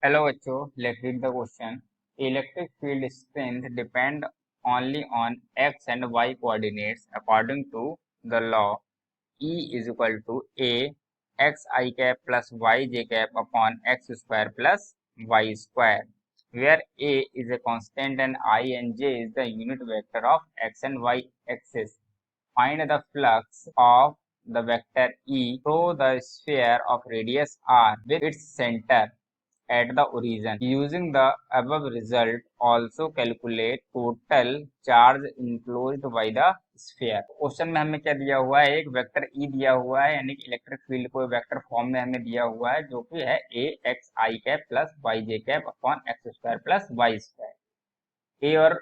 Hello बच्चों, let's read the question. Electric field strength depend only on x and y coordinates according to the law E is equal to A x I cap plus y j cap upon x square plus y square, where A is a constant and I and j is the unit vector of x and y axis. Find the flux of the vector E through the sphere of radius r with its center at the origin. Using the above result, also calculate total charge enclosed by the sphere. Question में हमें क्या दिया हुआ है, एक vector E दिया हुआ है, यानी कि इलेक्ट्रिक फील्ड को वेक्टर फॉर्म में हमें दिया हुआ है, जो कि है A x i cap plus y j cap upon x square plus y square. A और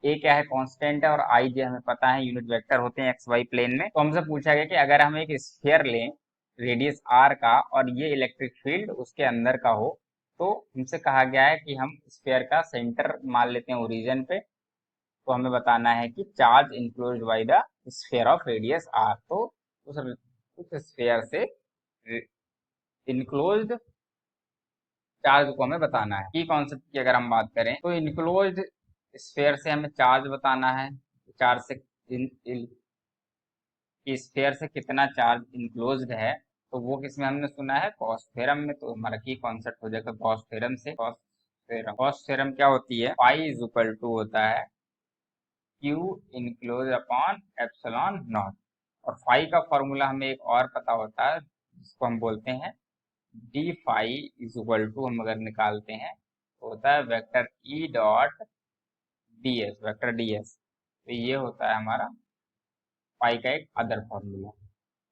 ए क्या है, कांस्टेंट है, और आई जे हमें पता है यूनिट वेक्टर होते हैं एक्स वाई प्लेन में। तो हमसे पूछा गया कि अगर हम एक स्फीयर लें रेडियस आर का और ये इलेक्ट्रिक फील्ड उसके अंदर का हो, तो हमसे कहा गया है कि हम स्फीयर का सेंटर मान लेते हैं ओरिजिन पे। तो हमें बताना है कि charge enclosed by the sphere of radius R. तो उस स्फीयर से इंक्लोज्ड चार्ज को हमें बताना है। की कॉन्सेप्ट की अगर हम बात करें तो इंक्लोज्ड स्फीयर से हमें चार्ज बताना है। चार्ज से स्फीयर से कितना चार्ज इंक्लोज्ड है, तो वो किसमें हमने सुना है, गॉस थ्योरम में। तो हमारा की कॉन्सेप्ट हो जाएगा गॉस थ्योरम से। गॉस थ्योरम क्या होती है, पाई इज इक्वल टू होता है Q enclose upon epsilon not. और फाई का फॉर्मूला हमें एक और पता होता है, जिसको हम बोलते हैं d phi is equal to, हम अगर निकालते हैं तो होता है vector E dot d s, vector d s. तो ये होता है हमारा पाई का एक अदर फॉर्मूला।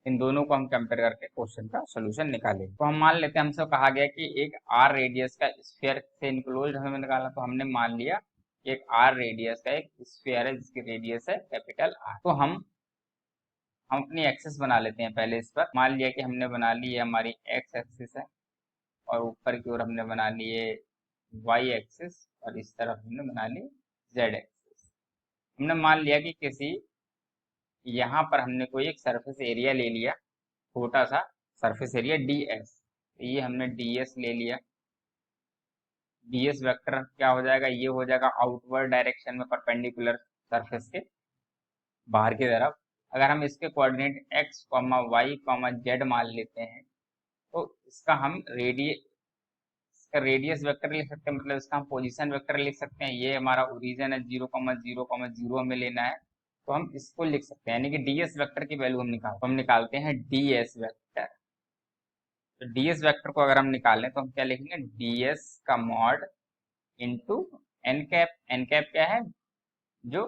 इन दोनों को हम कंपेयर करके क्वेश्चन का सोल्यूशन निकालें। तो हम मान लेते हैं, हमसे कहा गया कि एक आर रेडियस का स्फीयर से इनक्लोज्ड हमें निकालना, तो हमने मान लिया कि एक आर रेडियस का एक स्फीयर है जिसकी रेडियस है कैपिटल आर। तो हम अपनी एक्सिस बना लेते हैं पहले। इस पर मान लिया कि हमने बना ली है हमारी एक्स एक्सिस है, और ऊपर की ओर हमने बना लिए वाई एक्सिस, और इस तरफ हमने बना ली जेड एक्सिस। हमने मान लिया कि किसी यहाँ पर हमने कोई एक सरफेस एरिया ले लिया, छोटा सा सरफेस एरिया डी एस। तो ये हमने डी एस ले लिया। डी एस वेक्टर क्या हो जाएगा, ये हो जाएगा आउटवर्ड डायरेक्शन में परपेंडिकुलर सरफेस के बाहर की तरफ। अगर हम इसके coordinate x comma y comma z मान लेते हैं, तो इसका रेडियस वेक्टर लिख सकते हैं, मतलब इसका हम पोजीशन वेक्टर लिख सकते हैं। ये हमारा ओरिजिन है, 0,0,0 हमें लेना है, तो हम इसको लिख सकते हैं, यानी कि डी एस वेक्टर की वैल्यू हम निकालते हैं डी एस वेक्टर। तो डीएस वेक्टर को अगर हम निकालें तो हम क्या लिखेंगे, डीएस का mod into n cap. N cap क्या है, जो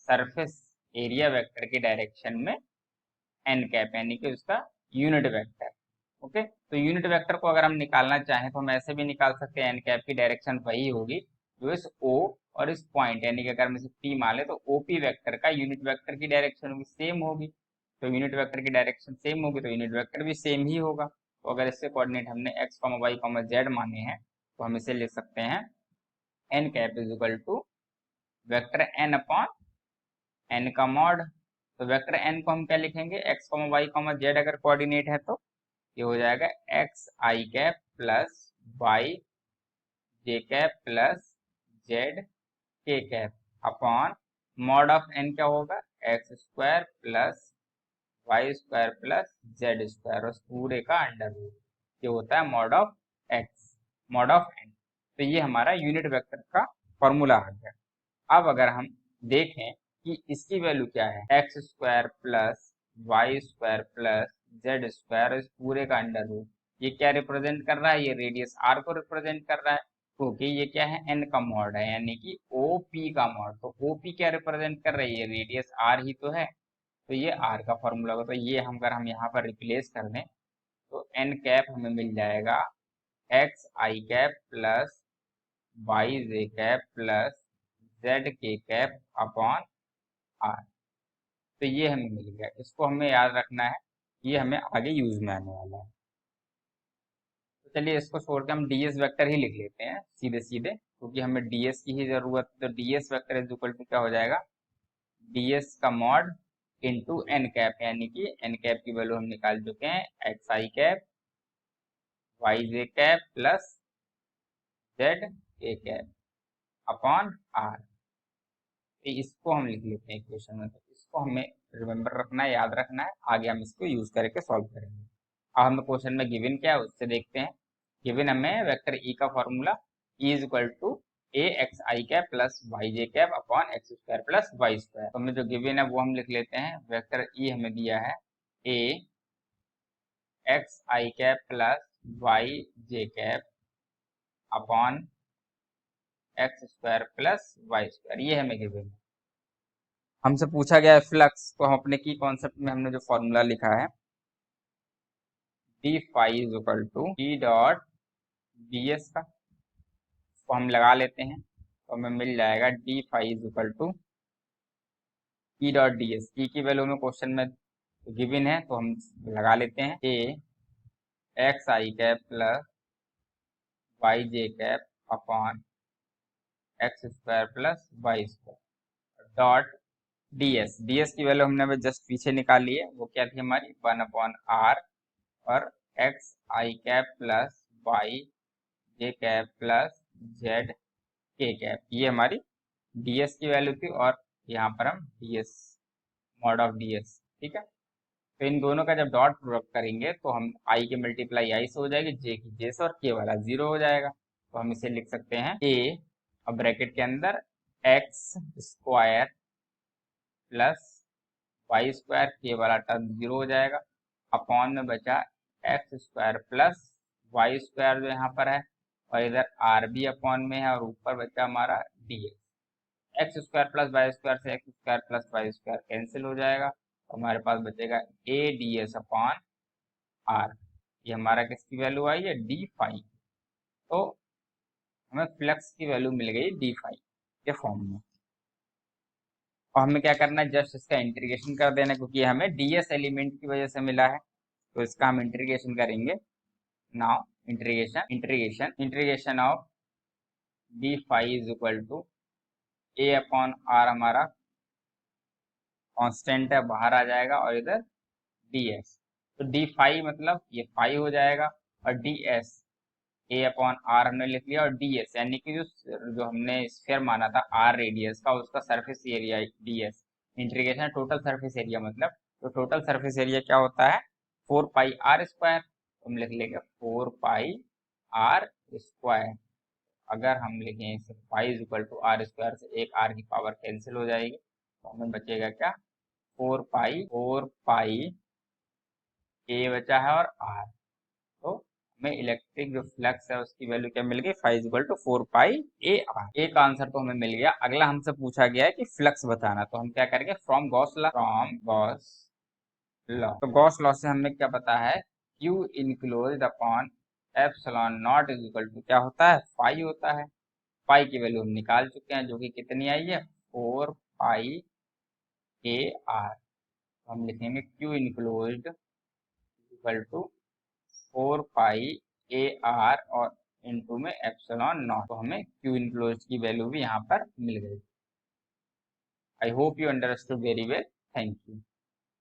सरफेस एरिया वेक्टर की डायरेक्शन में एन कैप, यानी कि उसका यूनिट वेक्टर। ओके, तो यूनिट वेक्टर को अगर हम निकालना चाहें तो हम ऐसे भी निकाल सकते हैं। एन कैप की डायरेक्शन वही होगी जो इस ओ और इस पॉइंट, यानी कि अगर हम इसे पी मान ले, तो ओपी वेक्टर का यूनिट वेक्टर की डायरेक्शन होगी, सेम होगी। तो यूनिट वेक्टर की डायरेक्शन सेम होगी, तो यूनिट वेक्टर भी सेम ही होगा। तो अगर इससे कोऑर्डिनेट हमने x comma y comma z माने हैं, तो हम इसे लिख सकते हैं n cap is equal to vector n upon n का मॉड। तो वेक्टर एन को हम क्या लिखेंगे, x comma y comma z अगर कोऑर्डिनेट है तो ये हो जाएगा x i cap plus y j cap plus z k cap upon mod of n क्या होगा, x square plus y square plus z square, उस पूरे का अंडर रूट। ये होता है mod of x, mod of n. तो ये हमारा यूनिट वेक्टर का फॉर्मूला आ गया। अब अगर हम देखें कि इसकी वैल्यू क्या है, x square plus y square plus z square, इस पूरे का अंडर रूट, ये क्या रिप्रेजेंट कर रहा है, ये रेडियस आर को रिप्रेजेंट कर रहा है, क्योंकि ये क्या है, एन का मॉड है, यानी कि ओ पी का मॉड। तो ओ पी क्या रिप्रेजेंट कर रही है, रेडियस आर ही तो है, तो ये आर का फॉर्मूला होगा। तो ये हम अगर हम यहाँ पर रिप्लेस कर दें, तो एन कैप हमें मिल जाएगा x i cap plus y j cap plus z k cap upon are. तो ये हमें मिल गया, इसको हमें याद रखना है, ये हमें आगे यूज में आने वाला है। तो चलिए इसको छोड़ के हम डीएस वेक्टर ही लिख लेते हैं सीधे सीधे, क्योंकि हमें डीएस की ही जरूरत है। तो d s vector is equal to क्या हो जाएगा, डीएस का मॉड इंटू एन कैप, यानी कि एन कैप की वैल्यू हम निकाल चुके हैं, x i cap Y j cap plus z k cap upon are. इसको हम लिख लेते हैं इक्वेशन में, तो इसको हमें रिमेम्बर रखना है, याद रखना है, आगे हम इसको यूज करके सॉल्व करेंगे। अब हमें क्वेश्चन में गिवन क्या है उससे देखते हैं। गिवन हमें वेक्टर ई का formula E is equal to a x i cap plus y j cap upon x square plus y square. तो हमें जो गिवन है वो हम लिख लेते हैं। वेक्टर ई हमें दिया है A x i cap plus y j cap upon x square plus y square, ये हमें गिवन है। हमसे पूछा गया है फ्लक्स, तो हम अपने की कॉन्सेप्ट में हमने जो फॉर्मूला लिखा है d phi is equal to d dot d s का, तो हम लगा लेते हैं, तो हमें मिल जाएगा d phi is equal to E dot d s. की वैल्यू में क्वेश्चन में गिवन है तो हम लगा लेते हैं A x i cap plus y j cap upon x square plus y square dot d s की वैल्यू हमने जस्ट पीछे निकाल ली है, वो क्या थी हमारी 1/r, और x i cap plus y j cap plus z k cap, ये हमारी ds की वैल्यू थी, और यहाँ पर हम ds मॉड ऑफ ds, ठीक है। तो इन दोनों का जब डॉट प्रोडक्ट करेंगे तो हम i की मल्टीप्लाई i से हो जाएगी, j की j से, और k वाला 0 हो जाएगा। तो हम इसे लिख सकते हैं a, अब ब्रैकेट के अंदर x square plus y square, के वाला टर्म 0 हो जाएगा, अपॉन में बचा x square plus y square जो यहाँ पर है, और इधर आर भी अपॉन में है, और ऊपर बचा हमारा d x square plus y square से x square plus y square cancel हो जाएगा, तो हमारे पास बचेगा A d s upon r. ये हमारा किसकी वैल्यू आई है, डी फाई। तो हमें फ्लक्स की वैल्यू मिल गई डी फाई के फॉर्म में। और हमें क्या करना है, जस्ट इसका इंटीग्रेशन कर देना, क्योंकि ये हमें डीएस एलिमेंट की वजह से मिला है, तो इसका हम इंटीग्रेशन करेंगे। Now integration of d phi is equal to a upon R, हमारा कांस्टेंट है, बाहर आ जाएगा, और इधर डी एस, तो डी फाई मतलब ये फाई हो जाएगा, और d s a upon R हमने लिख लिया, और डी एस यानी कि जो जो हमने स्फीयर माना था आर रेडियस का, उसका surface area D S. Integration total surface area मतलब, तो टोटल सरफेस एरिया क्या होता है 4 पाई आर स्क्वायर, तो हम लिख लेंगे 4 पाई आर स्क्वायर। अगर हम लिखें इसे pi is equal to R square, से एक आर की पावर कैंसिल हो जाएगी, तो हमें बचेगा क्या 4 पाई ए बचा है और आर। तो हमें इलेक्ट्रिक जो फ्लक्स है उसकी वैल्यू क्या मिल गई, phi is equal to 4 pi a R. एक आंसर तो हमें मिल गया। अगला हमसे पूछा गया है कि फ्लक्स बताना, तो हम क्या करेंगे फ्रॉम गॉस लॉ। तो गॉस लॉ से हमें क्या पता है, Q enclosed upon epsilon naught is equal to क्या होता है, फाई होता है। फाई की वैल्यू हम निकाल चुके हैं, जो कि कितनी आई है 4 पाई ए आर। तो हम लिखेंगे Q enclosed equal to 4 pi a R और इनटू में एप्सिलॉन नॉट, तो हमें क्यू इनक्लोज्ड की वैल्यू भी यहाँ पर मिल गई। I hope you understood very well, thank you.